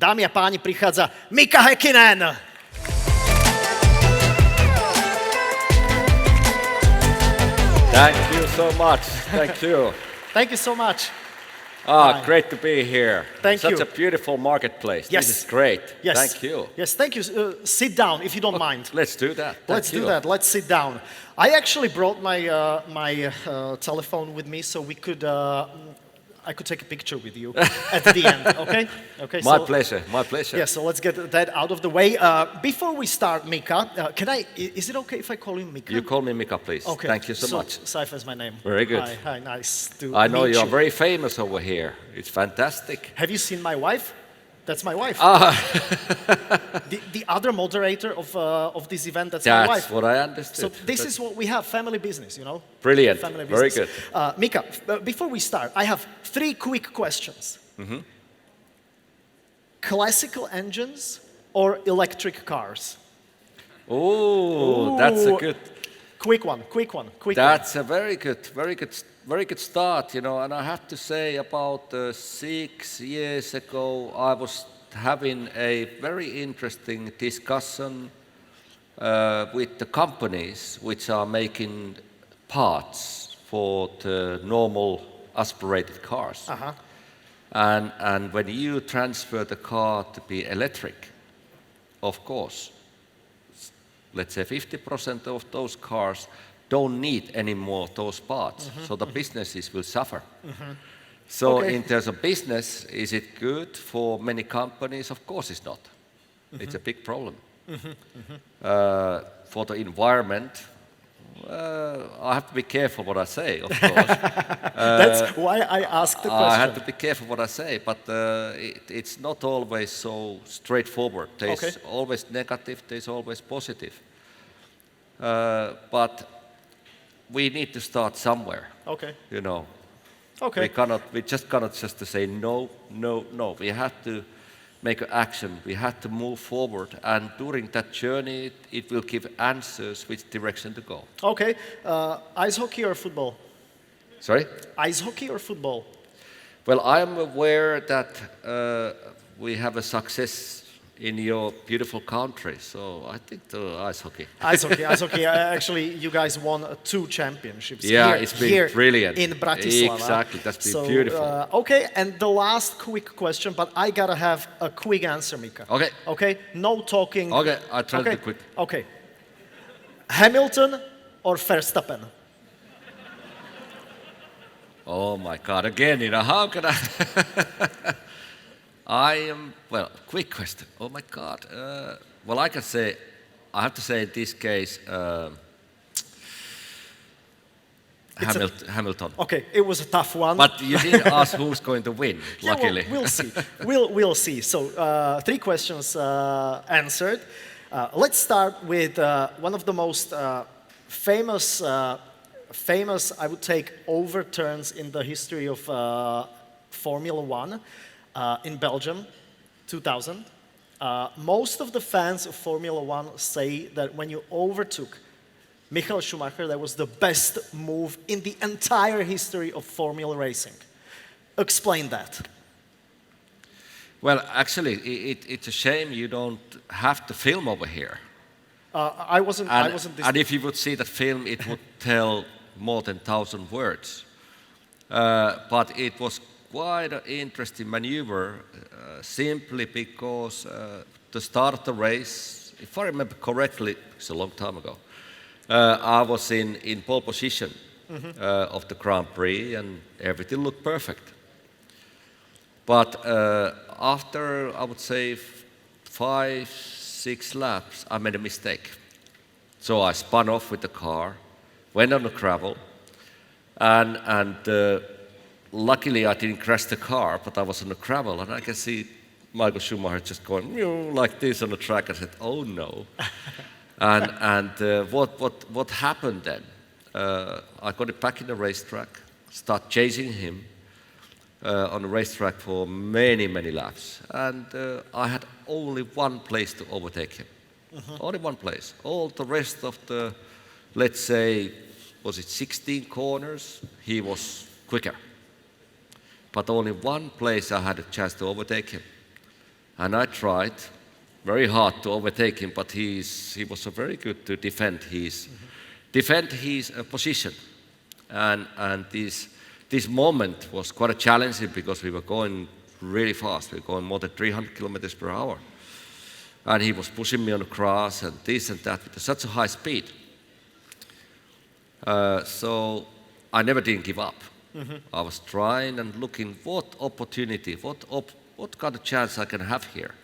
Dámy a páni, prichádza Mika Häkkinen. Thank you so much. Thank you. Thank you so much. Great to be here. Thank you. Such a beautiful marketplace. Yes. This is great. Yes. Thank you. Yes, thank you. Sit down if you don't mind. Let's do that. Let's do that. Let's sit down. I actually brought my telephone with me so we could I could take a picture with you at the end. Okay. Okay. My pleasure. My pleasure. Yeah. So let's get that out of the way. Before we start, Mika, is it okay if I call you Mika? You call me Mika, please. Okay. Thank you so much. Saifa is my name. Very good. Hi. Nice to I know meet you are very famous over here. It's fantastic. Have you seen my wife? That's my wife. The other moderator of this event, that's my wife. That's what I understood. So this is what we have, family business, you know? Brilliant. Family Very business. good. Mika, before we start, I have 3 quick questions. Classical engines or electric cars? Oh, that's a good. Quick one. That's a very good start, you know. And I have to say, about 6 years ago, I was having a very interesting discussion with the companies which are making parts for the normal aspirated cars. And when you transfer the car to be electric, of course, let's say 50% of those cars don't need any more of those parts, so the businesses will suffer. So in terms of business, is it good for many companies? Of course it's not. It's a big problem. For the environment, I have to be careful what I say, of course. That's why I asked the question. I have to be careful what I say, but it's not always so straightforward. There's always negative, there's always positive. But we need to start somewhere. You know. We just cannot just to say no. We have to make an action. We have to move forward, and during that journey, it will give answers which direction to go. Ice hockey or football? Sorry? Ice hockey or football? Well, I am aware that we have a success in your beautiful country, so I think the ice hockey. Ice hockey. Actually, you guys won 2 championships. Yeah, it's been brilliant. In Bratislava. Exactly, that's been beautiful. And the last quick question, but I gotta have a quick answer, Mika. Okay? No talking. I try to be quick. Okay. Hamilton or Verstappen? Oh my God, again, you know, how can I... quick question. Oh my God. I have to say in this case, Hamilton. Okay, it was a tough one. But you didn't ask who's going to win, luckily. We'll see. We'll see. So 3 questions answered. Let's start with one of the most famous, I would take, overturns in the history of Formula 1. In Belgium, 2000. Most of the fans of Formula 1 say that when you overtook Michaelom Schumacherom, that was the best move in the entire history of Formula racing. Explain that. Well, actually, it's a shame you don't have to film over here. I wasn't. And if you would see that film, it would tell more than 1,000 words. But it was quite an interesting maneuver, simply because the start of the race, if I remember correctly, it's a long time ago, I was in pole position of the Grand Prix, and everything looked perfect. But after, I would say, 5-6 laps, I made a mistake. So I spun off with the car, went on the gravel, and luckily, I didn't crash the car, but I was on the gravel, and I can see Michael Schumacher just going like this on the track. I said, "Oh no!" and what happened then? I got it back in the racetrack, start chasing him on the racetrack for many laps, and I had only one place to overtake him. Only one place. All the rest of the, let's say, was it 16 corners? He was quicker. But only one place I had a chance to overtake him. And I tried very hard to overtake him, but he was so very good to defend his position. And this moment was quite challenging because we were going really fast. We were going more than 300 kilometers per hour. And he was pushing me on the grass and this and that with such a high speed. So I never didn't give up. I was trying and looking what opportunity, what kind of chance I can have here.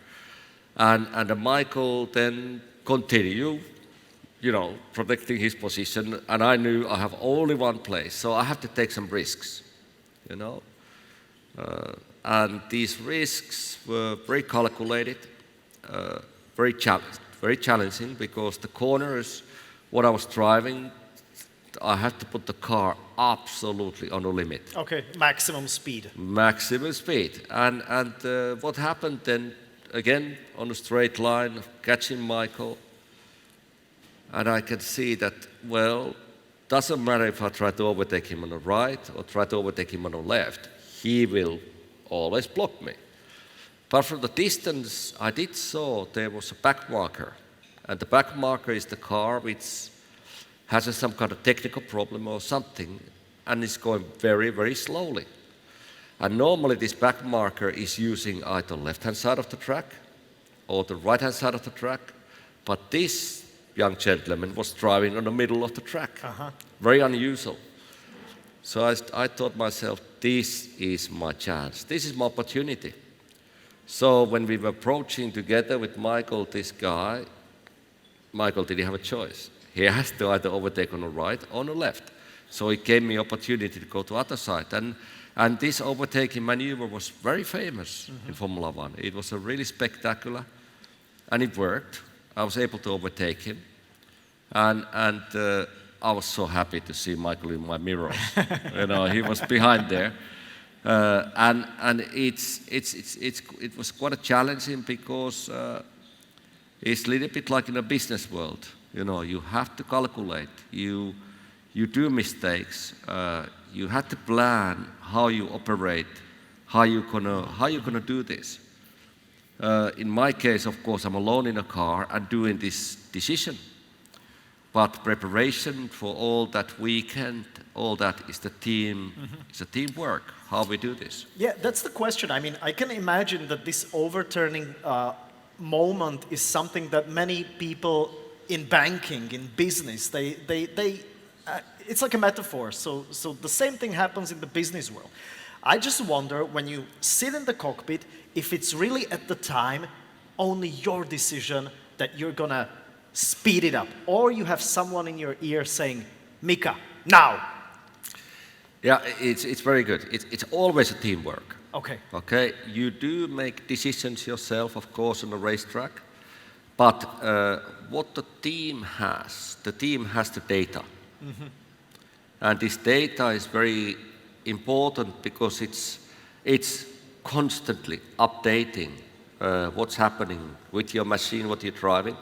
And Michael then continued, protecting his position. And I knew I have only one place, so I have to take some risks, and these risks were very calculated, very challenging because the corners, what I was driving, I had to put the car absolutely on the limit. Okay, maximum speed. Maximum speed. And what happened then, again, on a straight line, catching Michael, and I can see that, well, doesn't matter if I try to overtake him on the right or try to overtake him on the left, he will always block me. But from the distance, I did saw there was a back marker. And the back marker is the car which has some kind of technical problem or something, and it's going very, very slowly. And normally this back marker is using either left-hand side of the track or the right-hand side of the track, but this young gentleman was driving on the middle of the track. Very unusual. So I thought myself, this is my chance. This is my opportunity. So when we were approaching together with Michael, this guy, Michael didn't have a choice. He has to either overtake on the right or on the left. So it gave me opportunity to go to other side. And this overtaking maneuver was very famous in Formula One. It was a really spectacular, and it worked. I was able to overtake him. And I was so happy to see Michael in my mirrors. He was behind there. And it was quite challenging because it's a little bit like in a business world. You have to calculate. You do mistakes. You have to plan how you operate, how you gonna do this. In my case, of course, I'm alone in a car and doing this decision. But preparation for all that weekend, all that is the team. It's a teamwork. How we do this. Yeah, that's the question. I mean, I can imagine that this overturning moment is something that many people in banking, in business, it's like a metaphor. So the same thing happens in the business world. I just wonder, when you sit in the cockpit, if it's really at the time only your decision that you're gonna speed it up, or you have someone in your ear saying, Mika, now. Yeah, it's very good. It's always a teamwork. Okay. You do make decisions yourself, of course, on the racetrack, but what the team has the data. And this data is very important because it's constantly updating what's happening with your machine, what you're driving.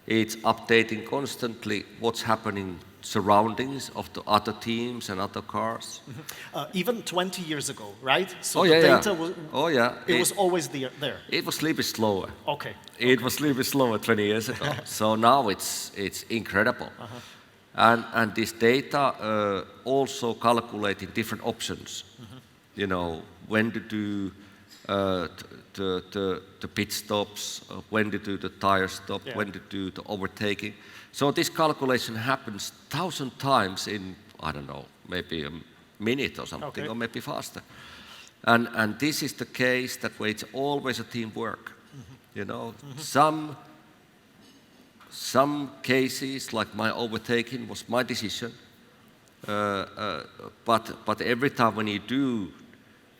It's updating constantly what's happening surroundings of the other teams and other cars. Even 20 years ago, right? So data was... It was always there. It was a little bit slower. Okay. It was a little bit slower 20 years ago. So now it's incredible. And this data also calculating different options. When to do the pit stops, when to do the tire stop, when to do the overtaking. So this calculation happens 1,000 times in, I don't know, maybe a minute or something, or maybe faster. And this is the case that way it's always a teamwork. Some cases, like my overtaking, was my decision. But every time when you do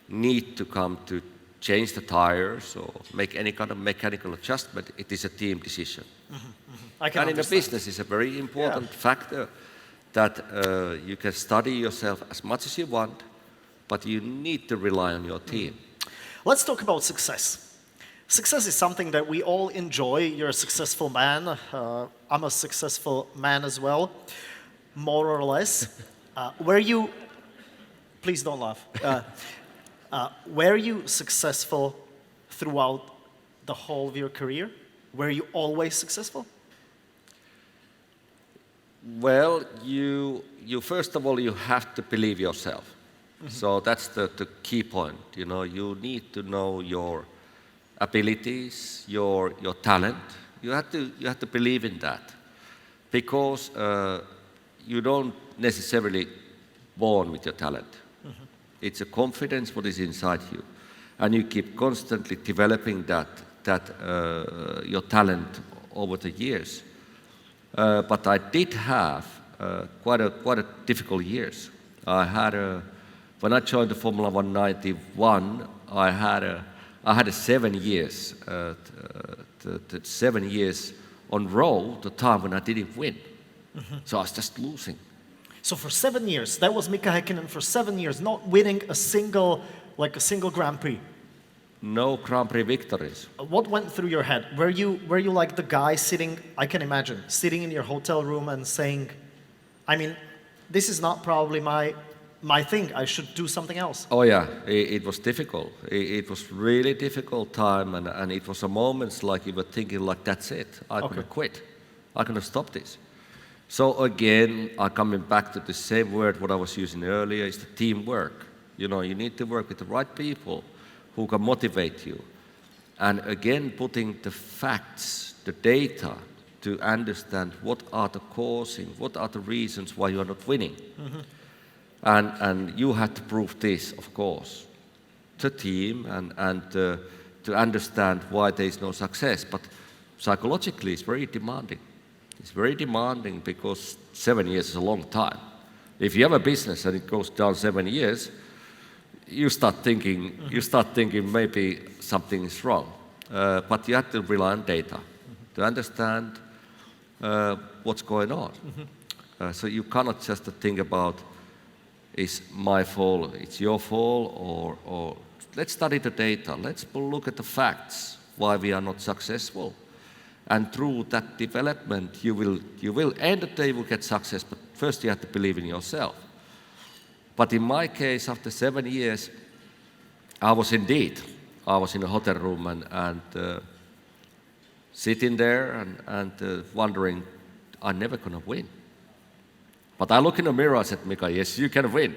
need to come to change the tires or make any kind of mechanical adjustment, it is a team decision. And in the business, it's a very important factor that you can study yourself as much as you want, but you need to rely on your team. Let's talk about success. Success is something that we all enjoy. You're a successful man. I'm a successful man as well, more or less. Please don't laugh. Were you successful throughout the whole of your career? Were you always successful? Well, you first of all, you have to believe yourself. So that's the key point. You know, you need to know your abilities, your talent. You have to believe in that, because you don't necessarily born with your talent. It's a confidence what is inside you, and you keep constantly developing that your talent over the years. But I did have quite a difficult years. I had when I joined the Formula 191, I had 7 years, 7 years on row, the time when I didn't win. So I was just losing. So for 7 years, that was Mika Häkkinen for 7 years, not winning a single Grand Prix. No Grand Prix victories. What went through your head? Were you like the guy sitting, I can imagine, sitting in your hotel room and saying, I mean, this is not probably my thing, I should do something else? Oh yeah, it was difficult. It was really difficult time, and it was a moments like you were thinking like, that's it, I'm gonna quit. I'm gonna stop this. So again, I'm coming back to the same word what I was using earlier, is the teamwork. You know, you need to work with the right people who can motivate you. And again, putting the facts, the data, to understand what are the causing, what are the reasons why you are not winning. And you have to prove this, of course, to team and to understand why there is no success. But psychologically, it's very demanding. It's very demanding because 7 years is a long time. If you have a business and it goes down 7 years, you start thinking maybe something is wrong. But you have to rely on data to understand what's going on. So you cannot just think about, it's my fault, it's your fault, or let's study the data, let's look at the facts, why we are not successful. And through that development, you will end the day, you will get success, but first you have to believe in yourself. But in my case, after 7 years, I was in a hotel room and sitting there and wondering, I'm never gonna win. But I look in the mirror, I said, Mika, yes, you can win.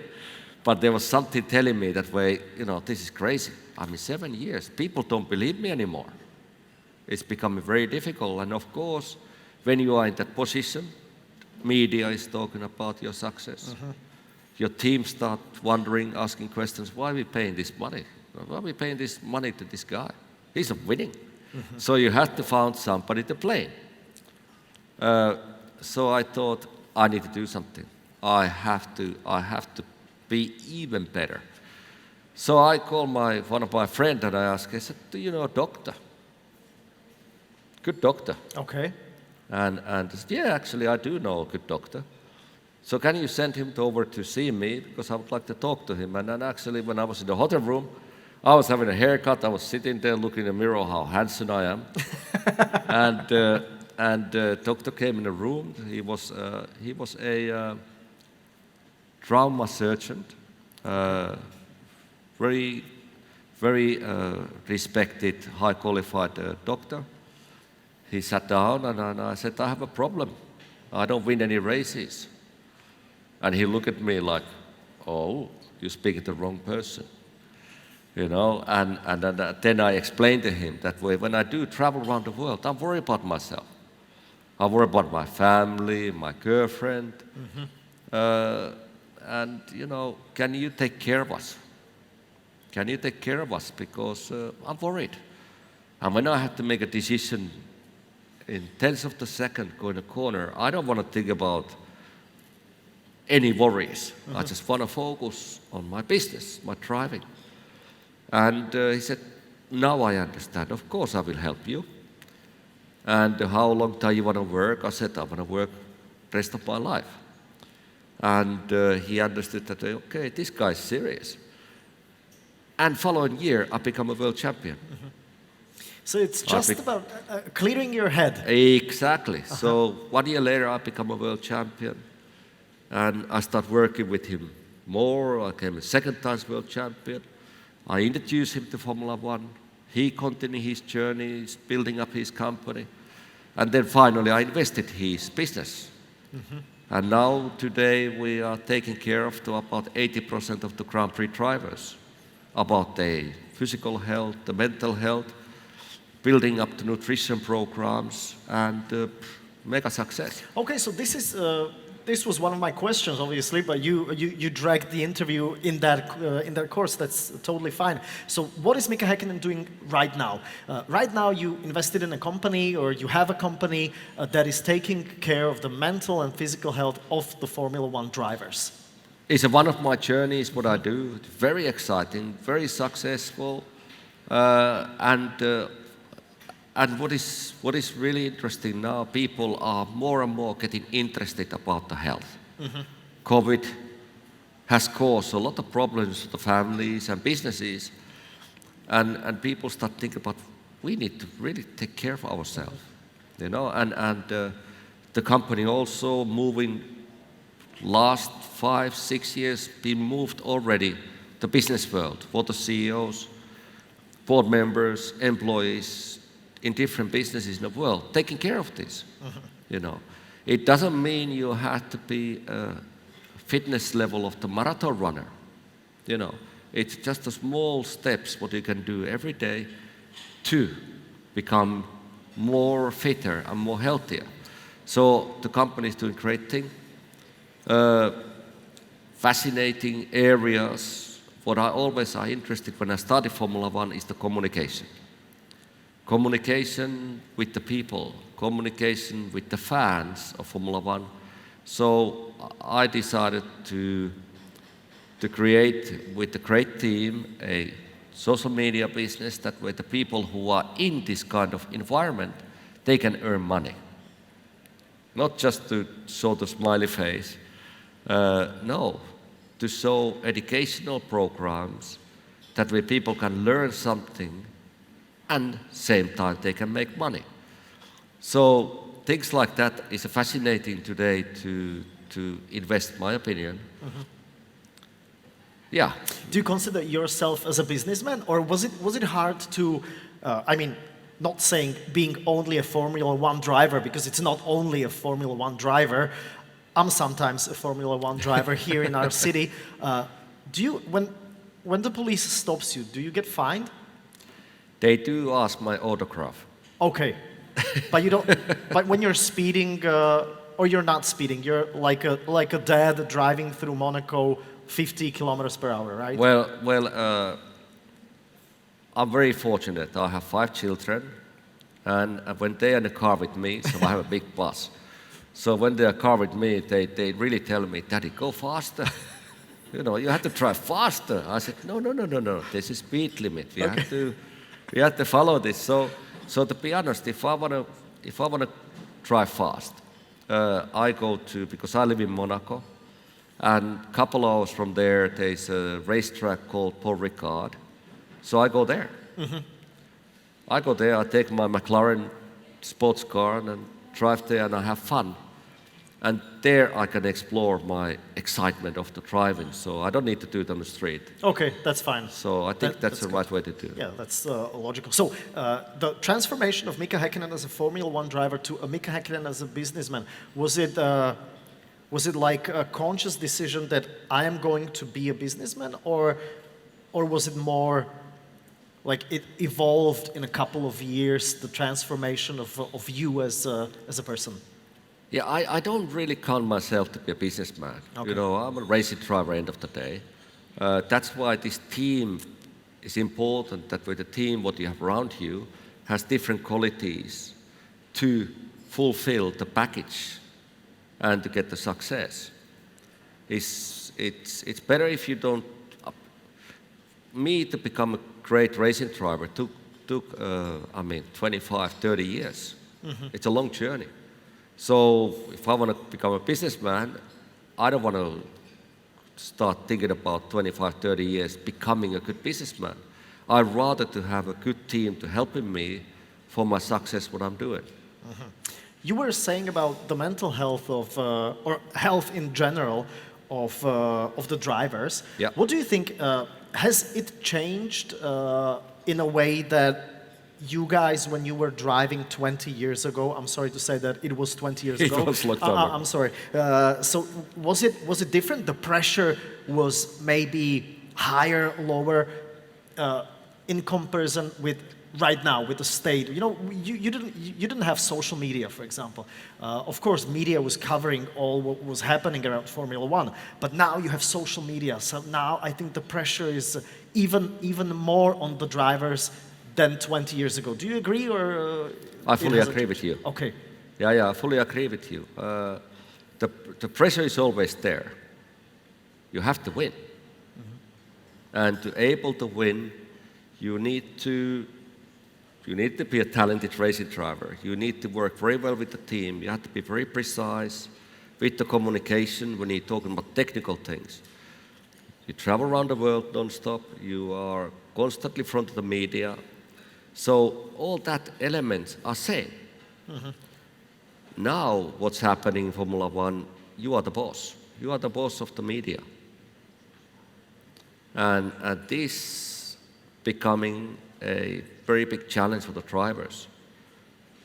But there was something telling me that way, you know, this is crazy. I mean, 7 years, people don't believe me anymore. It's becoming very difficult. And of course, when you are in that position, media is talking about your success. Your team start wondering, asking questions, why are we paying this money? Why are we paying this money to this guy? He's not winning. So you have to find somebody to blame. So I thought, I need to do something. I have to be even better. So I called one of my friends and I asked, I said, do you know a doctor? Good doctor. Okay. And he said, yeah, actually I do know a good doctor. So can you send him over to see me, because I would like to talk to him. And then actually when I was in the hotel room, I was having a haircut, I was sitting there looking in the mirror how handsome I am. and doctor came in the room. He was a trauma surgeon, very respected, high qualified doctor. He sat down and I said, I have a problem. I don't win any races. And he looked at me like, oh, you speak to the wrong person. You know, and then I explained to him that way, when I do travel around the world, I'm worried about myself. I worry about my family, my girlfriend. And, you know, can you take care of us? Can you take care of us? Because I'm worried. And when I have to make a decision in tenths of the second, go in a corner, I don't want to think about any worries. I just want to focus on my business, my driving. And he said, now I understand. Of course I will help you. And how long time you want to work? I said, I want to work the rest of my life. And he understood that, okay, this guy is serious. And following year, I become a world champion. So it's just about clearing your head. Exactly. So 1 year later, I become a world champion. And I start working with him more. I became a second time world champion. I introduced him to Formula 1. He continued his journey, building up his company. And then finally I invested his business. And now today we are taking care of to about 80% of the Grand Prix drivers about their physical health, the mental health, building up the nutrition programs, and mega success. Okay, so this was one of my questions, obviously, but you dragged the interview in that course. That's totally fine. So, what is Mika Häkkinen doing right now? Right now, you invested in a company, or you have a company that is taking care of the mental and physical health of the Formula One drivers. It's one of my journeys. What I do, it's very exciting, very successful, and what is really interesting now, people are more and more getting interested about the health. COVID has caused a lot of problems to the families and businesses, and people start thinking about, we need to really take care of ourselves, you know, and the company also moving last 5-6 years been moved already to business world for the CEOs, board members, employees, in different businesses in the world, taking care of this. You know, it doesn't mean you have to be a fitness level of the marathon runner. You know, it's just the small steps what you can do every day to become more fitter and more healthier. So the company is doing great thing. Fascinating areas. What I always are interested when I started Formula One is the communication. Communication with the people, communication with the fans of Formula One. So I decided to create with a great team a social media business that way the people who are in this kind of environment, they can earn money. Not just to show the smiley face, no, to show educational programs that way people can learn something and same time they can make money. So things like that is fascinating today to invest, my opinion. Yeah. Do you consider yourself as a businessman, or was it hard to, I mean, not saying being only a Formula One driver, because it's not only a Formula One driver. I'm sometimes a Formula One driver here in our city. Do you, when the police stops you, do you get fined? They do ask my autograph. Okay, but you don't. But when you're speeding, or you're not speeding, you're like a dad driving through Monaco, 50 kilometers per hour, right? Well, I'm very fortunate. I have 5 children, and when they are in the car with me, so I have a big bus. So when they are car with me, they really tell me, "Daddy, go faster. You know, you have to drive faster." I said, "No. There's a speed limit. We have to follow this." So to be honest, if I wanna drive fast, I go to, because I live in Monaco, and a couple hours from there's a racetrack called Paul Ricard. So I go there. I go there. I take my McLaren sports car and drive there, and I have fun. And there I can explore my excitement of the driving, so I don't need to do it on the street. Okay, that's fine. So I think that's the right way to do it. Yeah, that's logical. So the transformation of Mika Häkkinen as a Formula One driver to a Mika Häkkinen as a businessman, was it like a conscious decision that I am going to be a businessman, or was it more like it evolved in a couple of years, the transformation of you as a person? Yeah, I don't really count myself to be a businessman. Okay. You know, I'm a racing driver end of the day. That's why this team is important, that with the team, what you have around you, has different qualities to fulfill the package and to get the success. It's better if you don't... Me to become a great racing driver took 25, 30 years. It's a long journey. So if I want to become a businessman, I don't want to start thinking about 25, 30 years becoming a good businessman. I'd rather to have a good team to helping me for my success what I'm doing. You were saying about the mental health of, or health in general of the drivers. Yeah. What do you think, has it changed in a way that you guys, when you were driving 20 years ago, I'm sorry to say that it was 20 years ago. It was long time ago. I'm sorry. So was it different? The pressure was maybe higher, lower, in comparison with right now with the state. You know, you didn't have social media, for example. Of course, media was covering all what was happening around Formula One, but now you have social media. So now I think the pressure is even more on the drivers than 20 years ago. Do you agree, or? I fully agree with you. Okay. Yeah, I fully agree with you. The pressure is always there. You have to win. And to able to win, you need to be a talented racing driver. You need to work very well with the team. You have to be very precise with the communication when you're talking about technical things. You travel around the world non-stop. You are constantly in front of the media. So all that elements are same. Now what's happening in Formula One, you are the boss. You are the boss of the media. And this becoming a very big challenge for the drivers.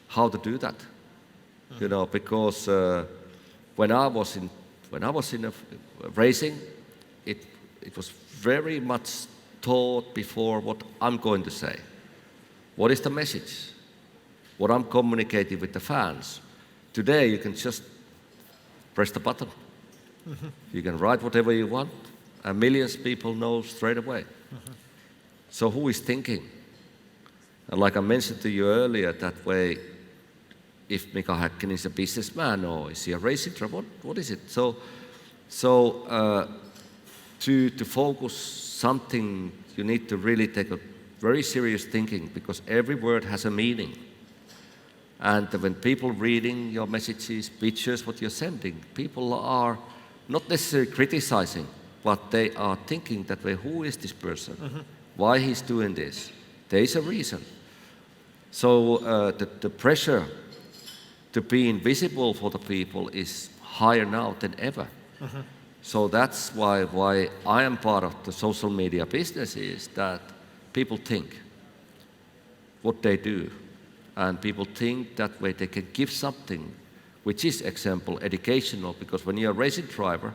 How to do that? You know, because when I was in racing, it was very much thought before what I'm going to say. What is the message? What I'm communicating with the fans? Today you can just press the button. You can write whatever you want, and millions of people know straight away. So who is thinking? And like I mentioned to you earlier, that way, if Mika Häkkinen is a businessman or is he a racing driver, what is it? So to focus something, you need to really take a very serious thinking, because every word has a meaning. And when people reading your messages, pictures, what you're sending, people are not necessarily criticizing, but they are thinking that way, who is this person? Why he's doing this? There is a reason. So the pressure to be invisible for the people is higher now than ever. So that's why I am part of the social media business, is that people think what they do, and people think that way they can give something which is, example, educational, because when you're a racing driver,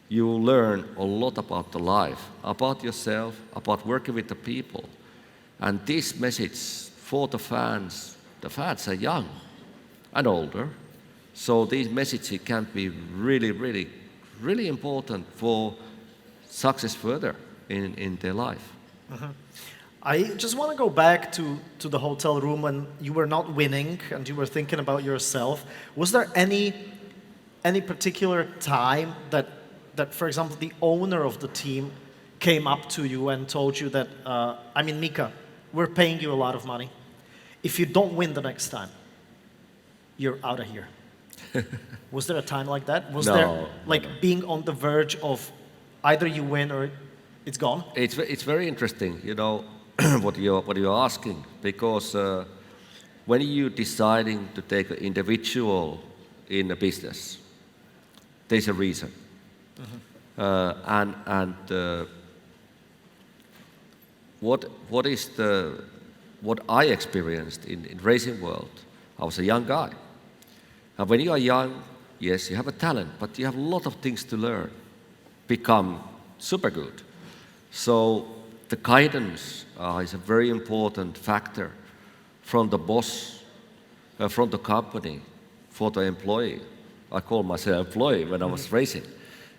you learn a lot about the life, about yourself, about working with the people. And this message for the fans are young and older, so these messages can be really, really, really important for success further in their life. I just want to go back to the hotel room when you were not winning and you were thinking about yourself. Was there any particular time that, for example, the owner of the team came up to you and told you that, Mika, we're paying you a lot of money. If you don't win the next time, you're out of here. Was there a time like that? Was there being on the verge of either you win or it's gone? It's very interesting, you know, what you're asking, because when you're deciding to take an individual in a business, there's a reason. What I experienced in racing world, I was a young guy. And when you are young, yes, you have a talent, but you have a lot of things to learn, become super good. So the guidance is a very important factor from the boss, from the company, for the employee. I call myself employee when I was racing.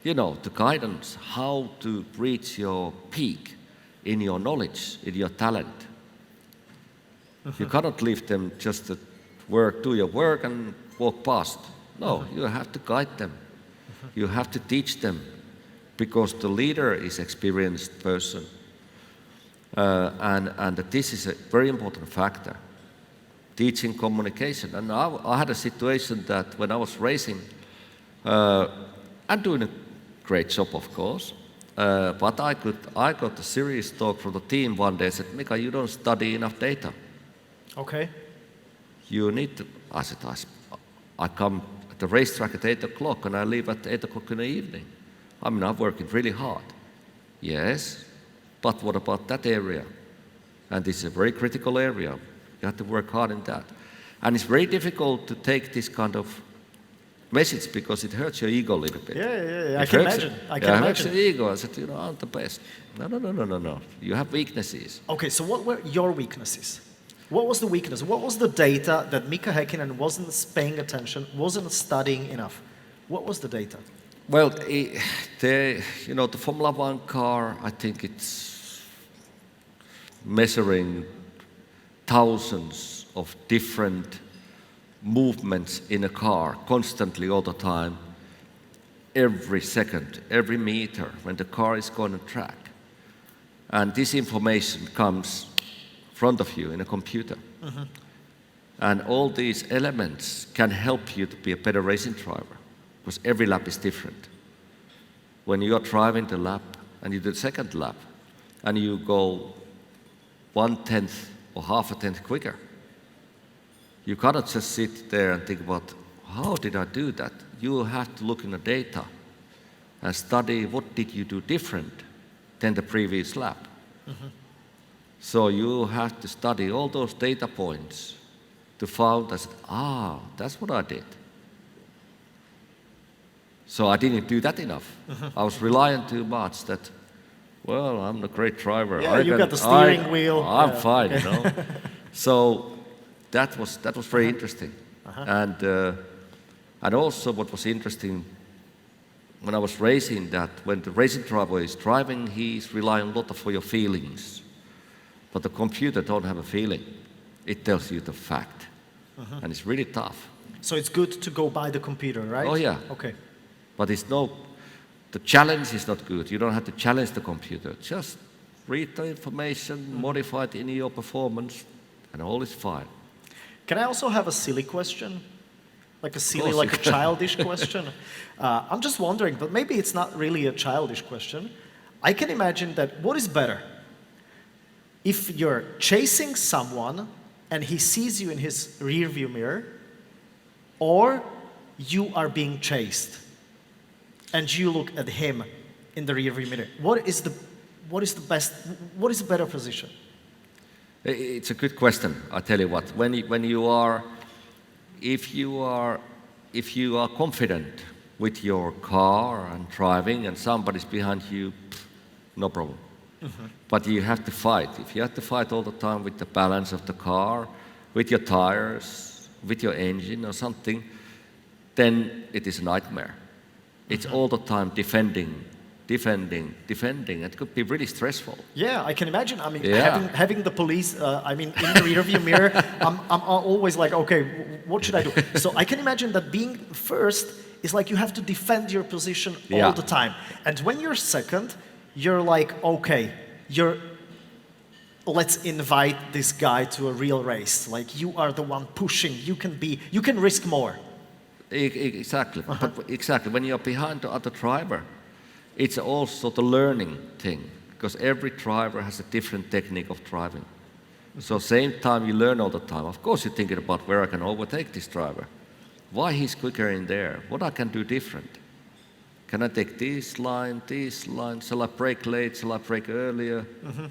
You know, the guidance, how to reach your peak in your knowledge, in your talent. You cannot leave them just to do your work and walk past. No, you have to guide them. You have to teach them, because the leader is experienced person. And this is a very important factor, teaching communication. And I had a situation that when I was racing, I'm doing a great job, of course, but I got a serious talk from the team one day. I said, Mika, you don't study enough data. Okay. You need to, I said, I come at the racetrack at 8 o'clock and I leave at 8 o'clock in the evening. I'm working really hard. Yes, but what about that area? And this is a very critical area. You have to work hard in that. And it's very difficult to take this kind of message because it hurts your ego a little bit. Yeah. I can imagine. It hurts your ego. I said, I'm the best. No. You have weaknesses. Okay, so what were your weaknesses? What was the weakness? What was the data that Mika Häkkinen wasn't paying attention, wasn't studying enough? What was the data? Well, the Formula One car, I think it's measuring thousands of different movements in a car constantly all the time, every second, every meter when the car is going on track. And this information comes in front of you in a computer. Mm-hmm. And all these elements can help you to be a better racing driver because every lap is different. When you are driving the lap and you do the second lap and you go 1/10 or half a tenth quicker, you cannot just sit there and think about, how did I do that? You have to look in the data and study what did you do different than the previous lap. Mm-hmm. So you have to study all those data points to find that, that's what I did. So I didn't do that enough. Mm-hmm. I was relying too much that, I'm a great driver. Yeah, you got the steering wheel. I'm fine, So that was very interesting. Uh-huh. And also what was interesting when I was racing, that when the racing driver is driving, he's relying a lot for your feelings. But the computer don't have a feeling. It tells you the fact. Uh-huh. And it's really tough. So it's good to go by the computer, right? Oh, yeah. Okay. But the challenge is not good. You don't have to challenge the computer. Just read the information, modify it in your performance, and all is fine. Can I also have a silly question? Like a childish question? I'm just wondering, but maybe it's not really a childish question. I can imagine that what is better? If you're chasing someone and he sees you in his rearview mirror, or you are being chased and you look at him in the rearview mirror. What is the better position? It's a good question. I tell you what. If you are confident with your car and driving, and somebody's behind you, no problem. Mm-hmm. But you have to fight. If you have to fight all the time with the balance of the car, with your tires, with your engine or something, then it is a nightmare. It's all the time defending. It could be really stressful. Yeah, I can imagine. I mean, having the police, in the rearview mirror, I'm always like, okay, what should I do? So I can imagine that being first is like you have to defend your position all the time. And when you're second, you're like, okay, let's invite this guy to a real race. Like you are the one pushing. You can risk more. Exactly. Uh-huh. But exactly. When you're behind the other driver, it's also the learning thing, because every driver has a different technique of driving. So same time you learn all the time. Of course you're thinking about where I can overtake this driver. Why he's quicker in there? What I can do different? Can I take this line? Shall I brake late? Shall I brake earlier? Mm-hmm.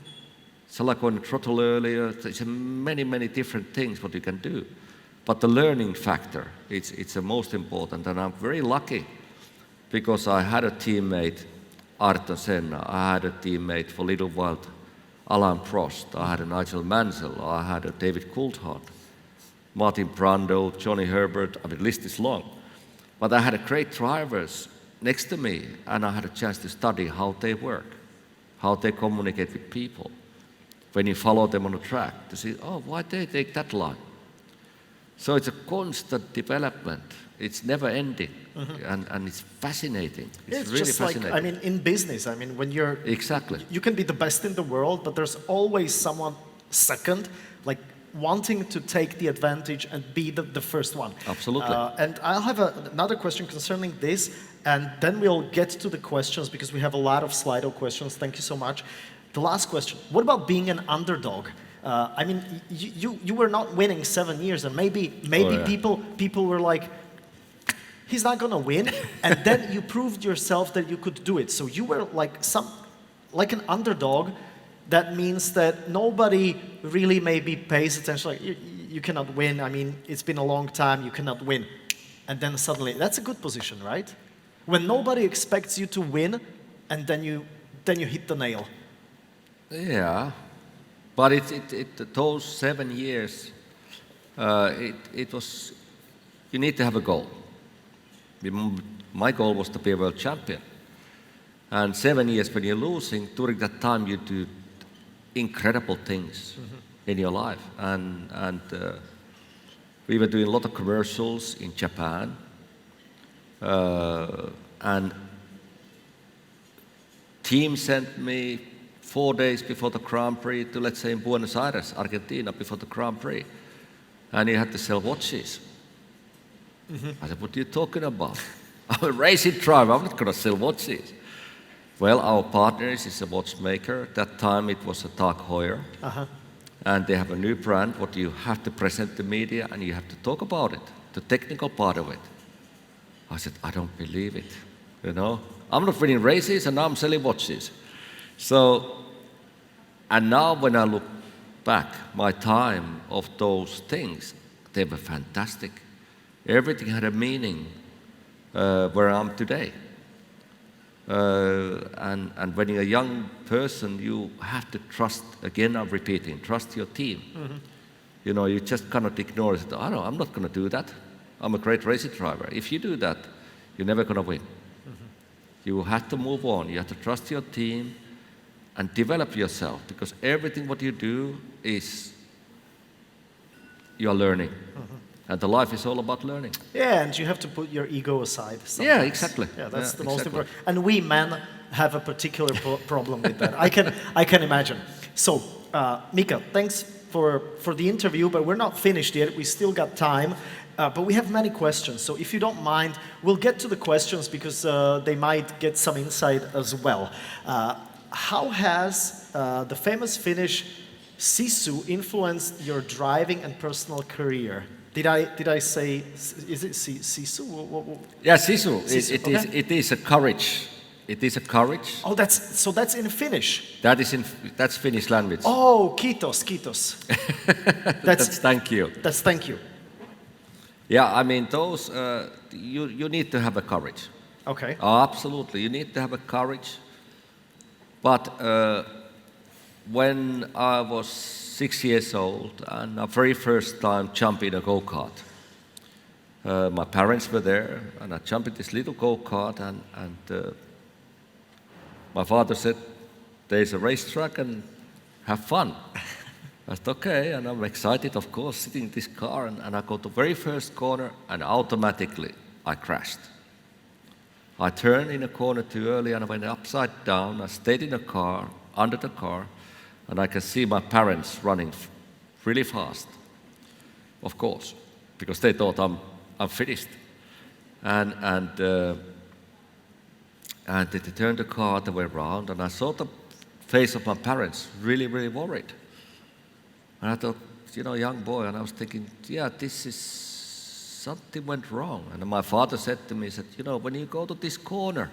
Shall I go on the throttle earlier? There's many different things what you can do. But the learning factor, it's the most important. And I'm very lucky because I had a teammate, Ayrton Senna. I had a teammate for a little while, Alain Prost. I had a Nigel Mansell. I had a David Coulthard, Martin Brundle, Johnny Herbert. I mean, the list is long. But I had great drivers next to me, and I had a chance to study how they work, how they communicate with people. When you follow them on the track, to see, why they take that line? So it's a constant development. It's never ending, and it's fascinating. It's really just fascinating. Like, in business, when you're... Exactly. You can be the best in the world, but there's always someone second, like wanting to take the advantage and be the first one. Absolutely. And I'll have another question concerning this, and then we'll get to the questions, because we have a lot of Slido questions. Thank you so much. The last question, what about being an underdog? You were not winning 7 years, and maybe people were like, he's not gonna win, and then you proved yourself that you could do it. So you were like an underdog. that means that nobody really maybe pays attention. Like, you cannot win. I mean, it's been a long time, you cannot win. And then suddenly, that's a good position, right? When nobody expects you to win, and then you hit the nail. Yeah, but those 7 years, it was, you need to have a goal. My goal was to be a world champion. And 7 years when you're losing, during that time you do incredible things in your life. And we were doing a lot of commercials in Japan. And team sent me 4 days before the Grand Prix to, let's say, in Buenos Aires, Argentina, before the Grand Prix. And you had to sell watches. I said, what are you talking about? I'm a racing driver, I'm not going to sell watches. Well, our partner is a watchmaker. At that time it was a Tag Heuer. And they have a new brand, what you have to present to media and you have to talk about it, the technical part of it. I said, I don't believe it, you know. I'm not winning races and now I'm selling watches. So, and now when I look back, my time of those things, they were fantastic. Everything had a meaning where I am today. And when you're a young person, you have to trust, again I'm repeating, trust your team. You know, you just cannot ignore it. Oh, no, I'm not going to do that. I'm a great racing driver. If you do that, you're never going to win. You have to move on. You have to trust your team and develop yourself, because everything what you do is you're learning. And the life is all about learning. Yeah, and you have to put your ego aside sometimes. Yeah, exactly. Yeah, that's the most exactly. important. And we men have a particular problem with that. I can imagine. So, Mika, thanks for the interview, but we're not finished yet. We still got time. But we have many questions. So if you don't mind, we'll get to the questions because they might get some insight as well. How has the famous Finnish Sisu influenced your driving and personal career? Did I say, is it Sisu? Yeah, Sisu. Sisu, It is a courage. It is a courage. Oh, that's in Finnish. That's Finnish language. Oh, kiitos. That's thank you. That's thank you. Yeah, I mean those. You need to have a courage. Okay. Absolutely, you need to have a courage. But when I was 6 years old and the very first time jumping a go-kart, my parents were there and I jumped in this little go-kart and my father said, there's a racetrack and have fun. I said, okay, and I'm excited, of course, sitting in this car and I go to the very first corner and automatically I crashed. I turned in a corner too early and I went upside down. I stayed in the car, under the car, and I can see my parents running really fast, of course, because they thought I'm finished. And they turned the car the way around, and I saw the face of my parents really, really worried. And I thought, you know, young boy, and I was thinking, yeah, something went wrong. And my father said to me, he said, you know, when you go to this corner,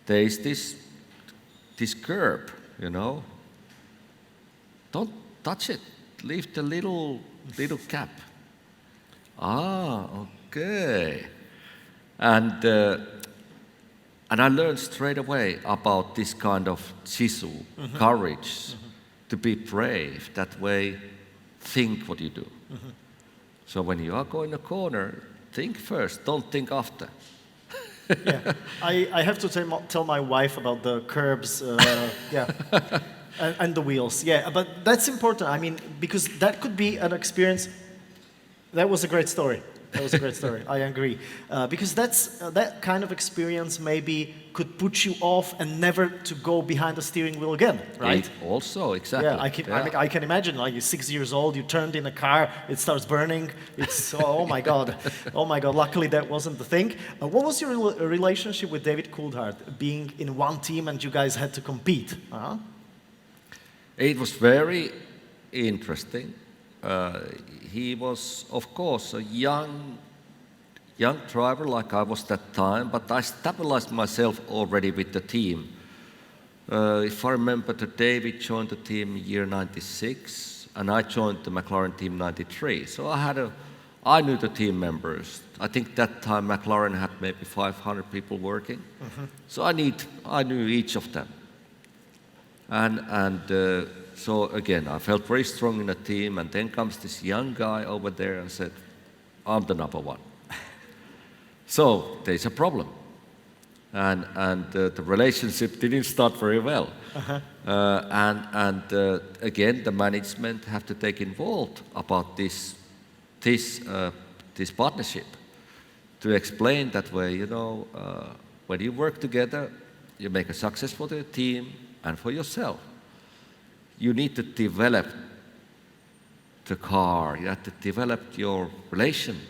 there is this curb, you know. Don't touch it. Leave the little cap. Ah, okay. And I learned straight away about this kind of sisu, courage, to be brave. That way, think what you do. So when you are going a corner, think first, don't think after. Yeah, I have to tell my wife about the curbs, yeah, and the wheels. Yeah, but that's important. I mean, because that could be an experience. That was a great story. That was a great story. I agree. Because that kind of experience maybe could put you off and never to go behind the steering wheel again, right? Also, exactly. Yeah, I can imagine, like you're 6 years old, you turned in a car, it starts burning. It's, oh my God. Oh my God, luckily that wasn't the thing. What was your relationship with David Coulthard, being in one team and you guys had to compete? It was very interesting. He was, of course, a young driver like I was that time, but I stabilized myself already with the team If I remember, David joined the team year 96, and I joined the McLaren team 93. So I knew the team members. I think that time McLaren had maybe 500 people working. So I knew each of them. And so again, I felt very strong in the team, and then comes this young guy over there and said, I'm the number one. So there's a problem. And the relationship didn't start very well. Again, the management have to take involved about this partnership to explain that way, when you work together, you make a success for the team and for yourself. You need to develop the car, you have to develop your relation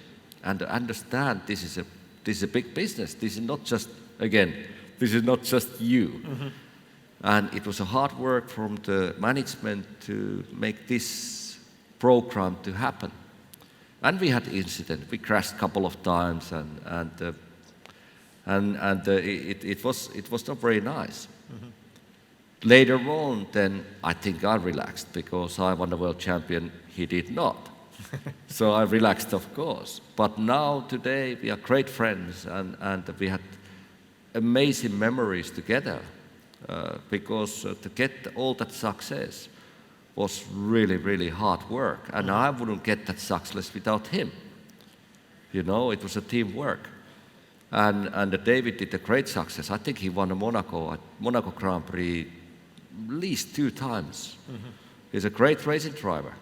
and understand this is a big business. This is not just, again, this is not just you. And it was a hard work from the management to make this program to happen. And we had incident. We crashed a couple of times, and it was not very nice. Later on, then I think I relaxed because I won the world champion. He did not. So I relaxed, of course. But now, today, we are great friends, and we had amazing memories together because to get all that success was really, really hard work. And I wouldn't get that success without him. It was a teamwork. And David did a great success. I think he won a Monaco Grand Prix at least 2 times. He's a great racing driver.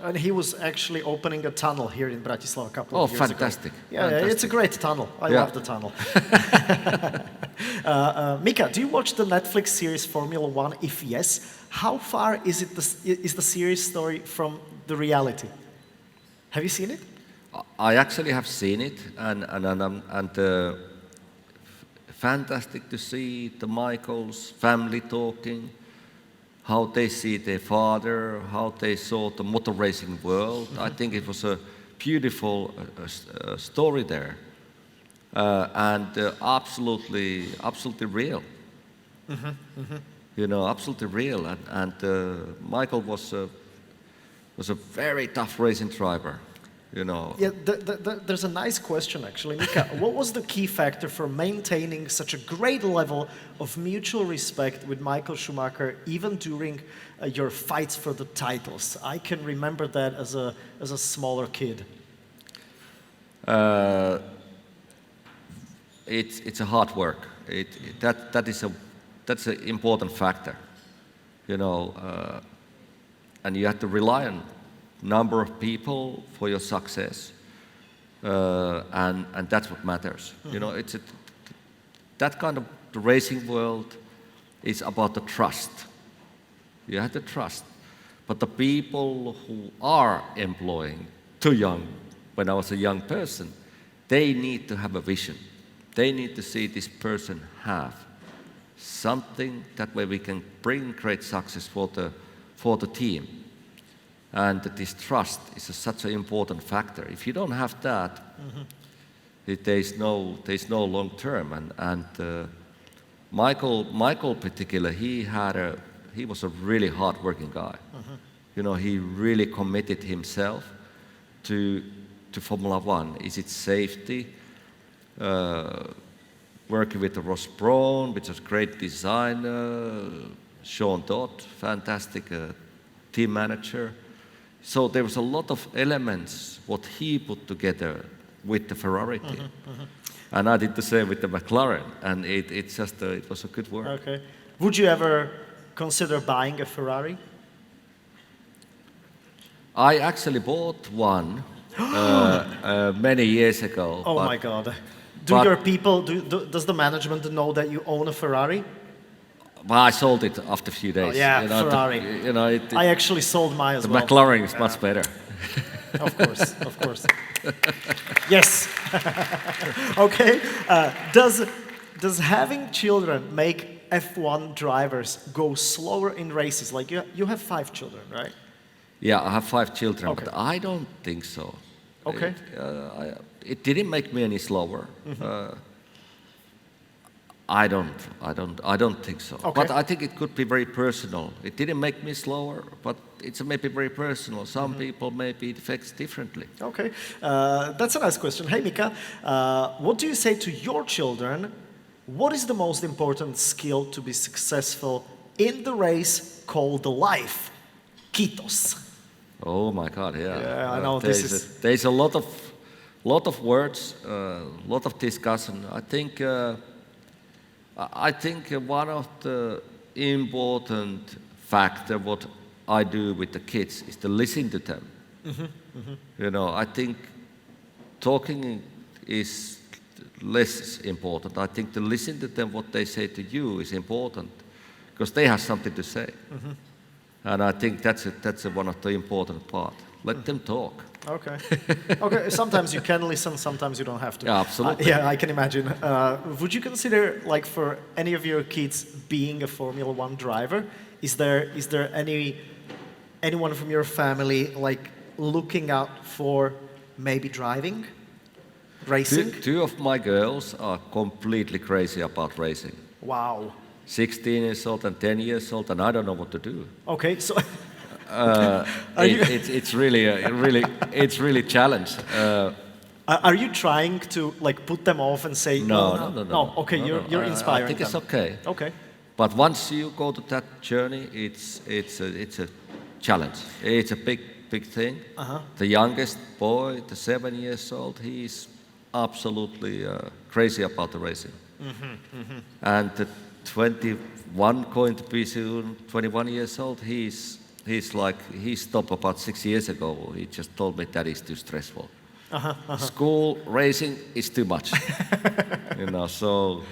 And he was actually opening a tunnel here in Bratislava a couple of years fantastic. ago. Yeah, fantastic. It's a great tunnel. I love the tunnel. Mika, do you watch the Netflix series Formula 1? If yes, how far is the series story from the reality? Have you seen it? I actually have seen it, and fantastic to see the Michaels family talking, how they see their father, how they saw the motor racing world. I think it was a beautiful story there, and absolutely real. Absolutely real. And Michael was a very tough racing driver. Yeah, there's a nice question actually, Mika. What was the key factor for maintaining such a great level of mutual respect with Michael Schumacher, even during your fights for the titles? I can remember that as a smaller kid. It's a hard work. That's an important factor, and you have to rely on number of people for your success, and that's what matters. It's that kind of the racing world is about the trust. You have to trust, but the people who are employing too young, when I was a young person, they need to have a vision. They need to see this person have something, that way we can bring great success for the team. And this trust is such an important factor. If you don't have that, there's no long term. And Michael particular, he was a really hard working guy. He really committed himself to Formula 1. Is it safety? Working with Ross Brawn, which was a great designer, Sean Dodd, fantastic team manager. So there was a lot of elements what he put together with the Ferrari team. And I did the same with the McLaren, and it was a good work. Okay. Would you ever consider buying a Ferrari? I actually bought one many years ago. Oh my God. Does the management know that you own a Ferrari? Well, I sold it after a few days. Oh, yeah, Ferrari. I actually sold mine as well. The McLaren is much better. Of course. Yes. Okay. Does having children make F1 drivers go slower in races? Like you have 5 children, right? Yeah, I have 5 children, Okay. but I don't think so. Okay. It didn't make me any slower. I don't think so. Okay. But I think it could be very personal. It didn't make me slower, but it's maybe very personal. Some people maybe it affects differently. Okay, that's a nice question. Hey, Mika, what do you say to your children? What is the most important skill to be successful in the race called life? Kiitos. Oh my God! Yeah. Yeah, I know There's a lot of words, lot of discussion. I think one of the important factor what I do with the kids is to listen to them. You know, I think talking is less important. I think to listen to them what they say to you is important because they have something to say. And I think that's one of the important part. Let them talk. Okay. Okay. Sometimes you can listen, sometimes you don't have to. Yeah, absolutely. Yeah, I can imagine. Would you consider, like, for any of your kids being a Formula One driver? Is there anyone from your family like looking out for maybe driving, racing? Two of my girls are completely crazy about racing. Wow. 16 years old and 10 years old, and I don't know what to do. Okay, so It's really challenge. are you trying to like put them off and say No. Okay, you're inspiring I think them. it's okay. Okay. But once you go to that journey, it's a challenge. It's a big thing. The youngest boy, the 7 years old, he's absolutely crazy about the racing. And the 21 going to be soon 21 years old, he stopped about 6 years ago. He just told me that is too stressful. School racing is too much. You know, so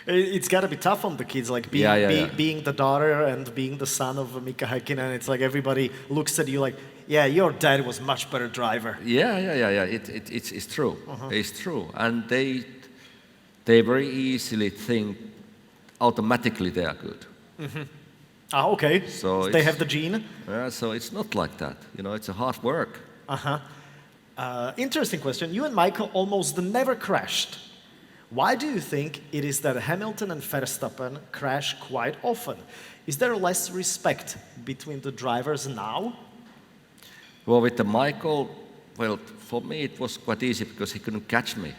It's got to be tough on the kids, like being the daughter and being the son of Mika Häkkinen. It's like everybody looks at you like, yeah, your dad was much better driver. Yeah. It's true. It's true, and they very easily think automatically they are good. Okay. So they have the gene. So it's not like that. You know, it's a hard work. Interesting question. You and Michael almost never crashed. Why do you think it is that Hamilton and Verstappen crash quite often? Is there less respect between the drivers now? Well, with the Michael, well, for me it was quite easy because he couldn't catch me.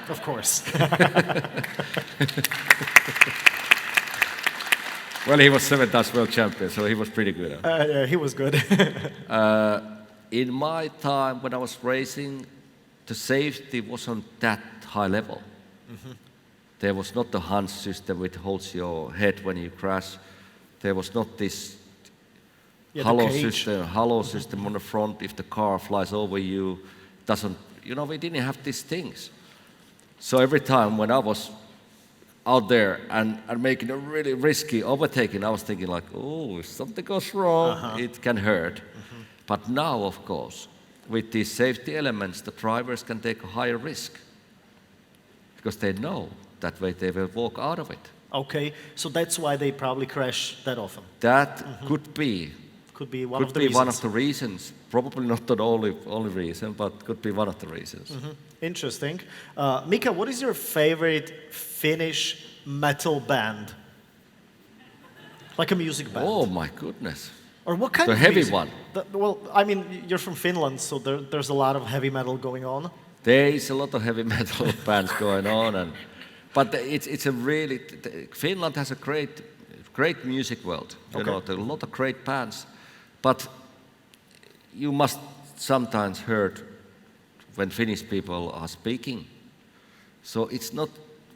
Of course. Well, he was 7 times world champion, so he was pretty good. Yeah, he was good. In my time when I was racing, the safety wasn't that high level. There was not the Hans system which holds your head when you crash. There was not this hollow system on the front if the car flies over you. We didn't have these things. So every time when I was out there and making a really risky overtaking, I was thinking like, oh, if something goes wrong, it can hurt. But now, of course, with these safety elements, the drivers can take a higher risk because they know that way they will walk out of it. Okay, so that's why they probably crash that often. That could be. Could be one of the Could be reasons. one of the reasons. Probably not the only reason, but could be one of the reasons. Interesting. Mika, what is your favorite Finnish metal band? Like a music band. Oh my goodness. Or what kind The of heavy music? one. Well, I mean, you're from Finland, so there's a lot of heavy metal going on. There is a lot of heavy metal bands going on, but it's a really Finland has a great music world. You know, there are a lot of great bands, but you must sometimes heard when Finnish people are speaking. So it's not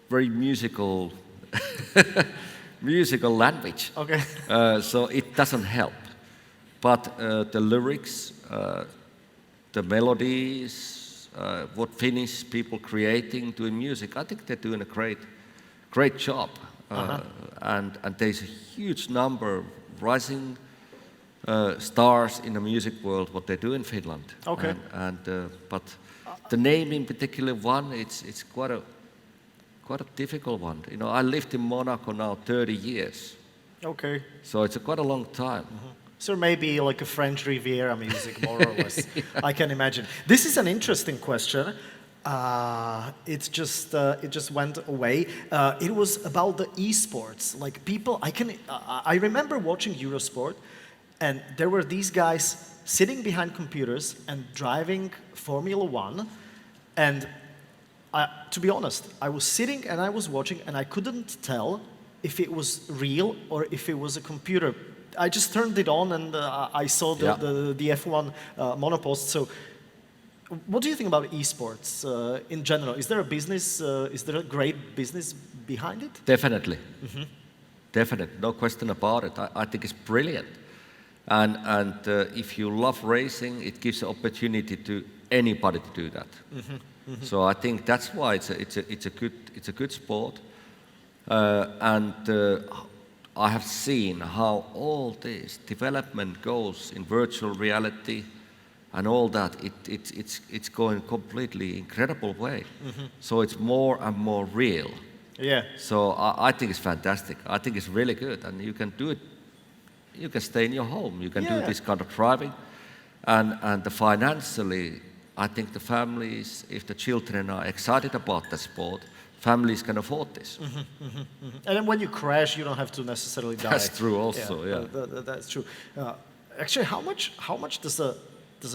very musical language. Okay. So it doesn't help. But the lyrics, the melodies, what Finnish people doing music, I think they're doing a great job. And there's a huge number of rising stars in the music world, what they do in Finland. Okay. But the name in particular one, it's quite a difficult one. You know, I lived in Monaco now 30 years. Okay. So it's quite a long time. So maybe like a French Riviera music, more or less. I can imagine. This is an interesting question. It just went away. It was about the esports. Like people, I remember watching Eurosport, and there were these guys sitting behind computers and driving Formula One, and to be honest, I was sitting and I was watching, and I couldn't tell if it was real or if it was a computer. I just turned it on, and I saw the F1 monopost. So, what do you think about esports in general? Is there a business? Is there a great business behind it? Definitely. Definitely, no question about it. I think it's brilliant. And if you love racing, it gives an opportunity to anybody to do that. So I think that's why it's a good sport. And I have seen how all this development goes in virtual reality and all that. It's going completely incredible way. So it's more and more real. Yeah. So I think it's fantastic. I think it's really good, and you can do it. You can stay in your home. You can do this kind of driving, and financially, I think the families, if the children are excited about the sport, families can afford this. And then when you crash, you don't have to necessarily die. That's true, also. Yeah. That's true. Actually, how much does a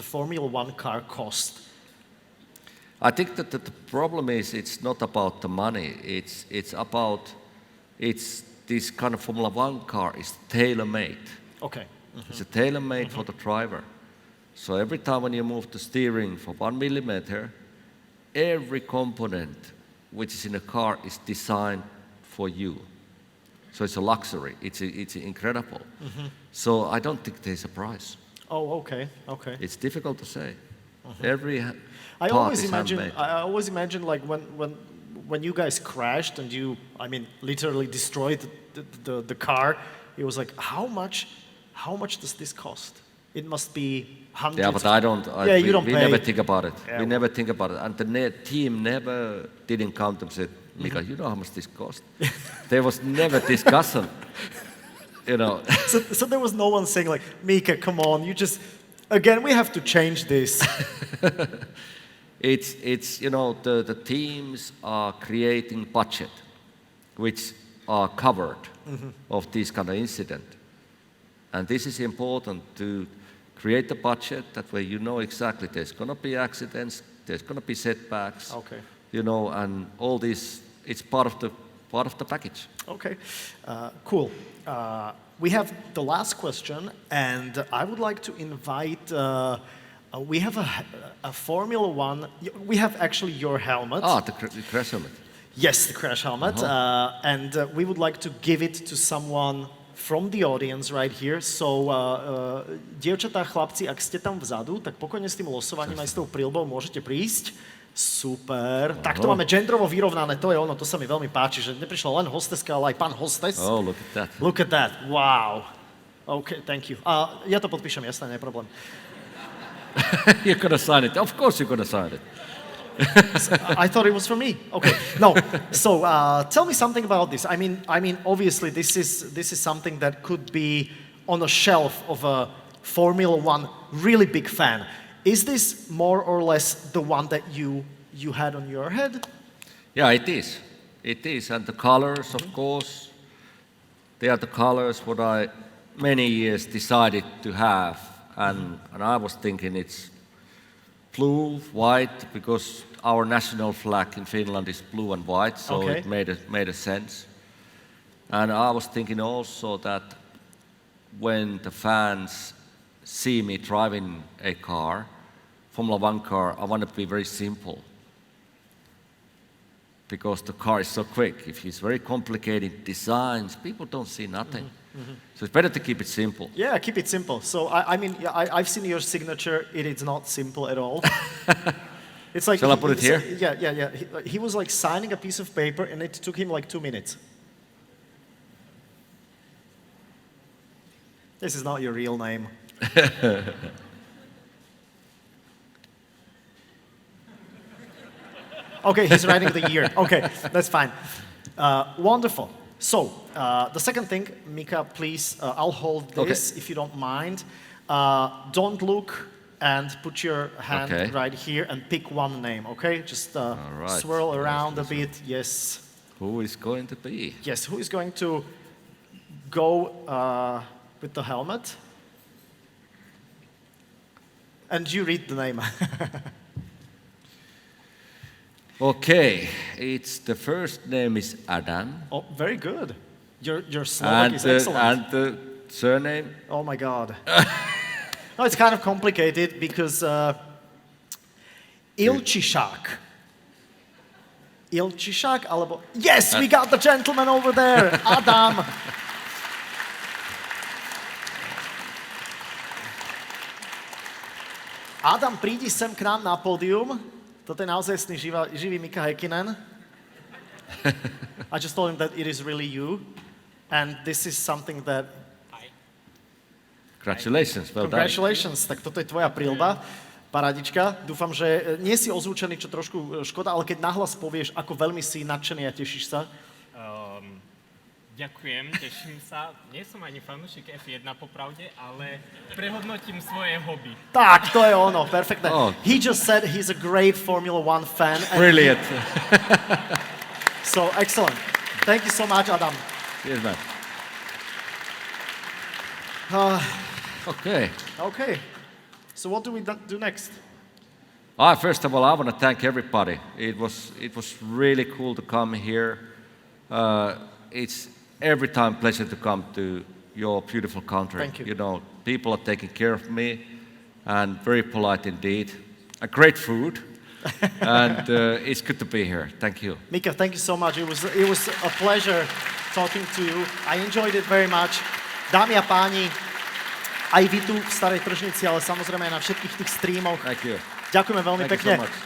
Formula One car cost? I think that the problem is it's not about the money. It's this kind of Formula One car is tailor-made. Okay. It's a tailor-made for the driver. So every time when you move the steering for 1 millimeter, every component which is in a car is designed for you. So it's a luxury. It's incredible. So I don't think there's a price. Oh, okay. It's difficult to say. Every I part always is imagine. handmade. I always imagine like when you guys crashed and you, literally destroyed the car. It was like, how much does this cost? It must be hundreds. Yeah, but I don't. You don't we pay. never think about it. Yeah, We never think about it. And the team never didn't count and said, Mika, you know how much this cost? There was never discussion. So there was no one saying like, Mika, come on, again, we have to change this. It's the teams are creating budget, which are covered of this kind of incident. And this is important to create a budget, that way you know exactly there's going to be accidents, there's going to be setbacks, Okay. And all this, it's part of the package. Okay, cool. We have the last question, and I would like to invite. We have a Formula One. We have actually your helmet. The crash helmet. Yes, the crash helmet, and we would like to give it to someone from the audience right here. So, dievčatá, chlapci, ak ste tam vzadu, tak pokojne s tým losovaním aj s tou príľbou môžete prísť. Super. Tak to máme genderovo vyrovnané, to je ono, to sa mi veľmi páči, že neprišla len hosteska, ale aj pán hostes. Oh, look at that. Look at that, wow. Okay, thank you. Ja to podpíšem, jasné, nie je problém. You're going to sign it. Of course you're going to sign it. I thought it was for me. Okay, no. So tell me something about this. I mean, obviously this is something that could be on a shelf of a Formula One really big fan. Is this more or less the one that you had on your head? Yeah, it is. It is, and the colors, of course, they are the colors what I many years decided to have, and I was thinking it's blue, white, because our national flag in Finland is blue and white, so Okay. it made a sense. And I was thinking also that when the fans see me driving a car, Formula One car, I want it to be very simple. Because the car is so quick. If it's very complicated designs, people don't see nothing. So it's better to keep it simple. Yeah, keep it simple. So I've seen your signature. It is not simple at all. It's like Shall I put it here? Yeah. He was like signing a piece of paper, and it took him like 2 minutes. This is not your real name. Okay, he's writing the year. Okay, that's fine. Wonderful. So, the second thing, Mika, please, I'll hold this if you don't mind. Don't look and put your hand Okay. right here and pick one name, okay? Just right. swirl around a Yes, bit. Yes. Who is going to be? Yes, who is going to go with the helmet? And you read the name. Okay, the first name is Adam. Oh, very good. Your Slovak is excellent. And the surname? Oh my God. No, it's kind of complicated because Ilčišák. Ilčišák, alebo... Yes, we got the gentleman over there, Adam. Adam, prídi sem k nám na pódium. Toto je naozaj živý Mika Häkkinen. I just told him that it is really you. And this is something that... Congratulations, well done. Congratulations, tak toto je tvoja príľba. Paradička. Dúfam, že nie si ozvučený, čo trošku škoda, ale keď nahlas povieš, ako veľmi si nadšený a tešíš sa. Ďakujem, teším sa. Nie som ani fanúšik F1 popravde, ale prehodnotím svoje hobby. Tak, to je ono, perfektné. Oh. He just said he's a great Formula 1 fan. Brilliant. So, excellent. Thank you so much, Adam. Yes, man. Okay. Okay. So what do we do next? First of all, I want to thank everybody. It was really cool to come here. It's every time pleasure to come to your beautiful country. Thank you. You know, people are taking care of me and very polite indeed. A great food. And it's good to be here. Thank you. Mika, thank you so much. It was a pleasure talking to you. I enjoyed it very much. Dámy a páni, aj vy tu v Starej tržnici, ale samozrejme aj na všetkých tých streamoch. Thank you. Ďakujeme veľmi Thank you pekne. so much.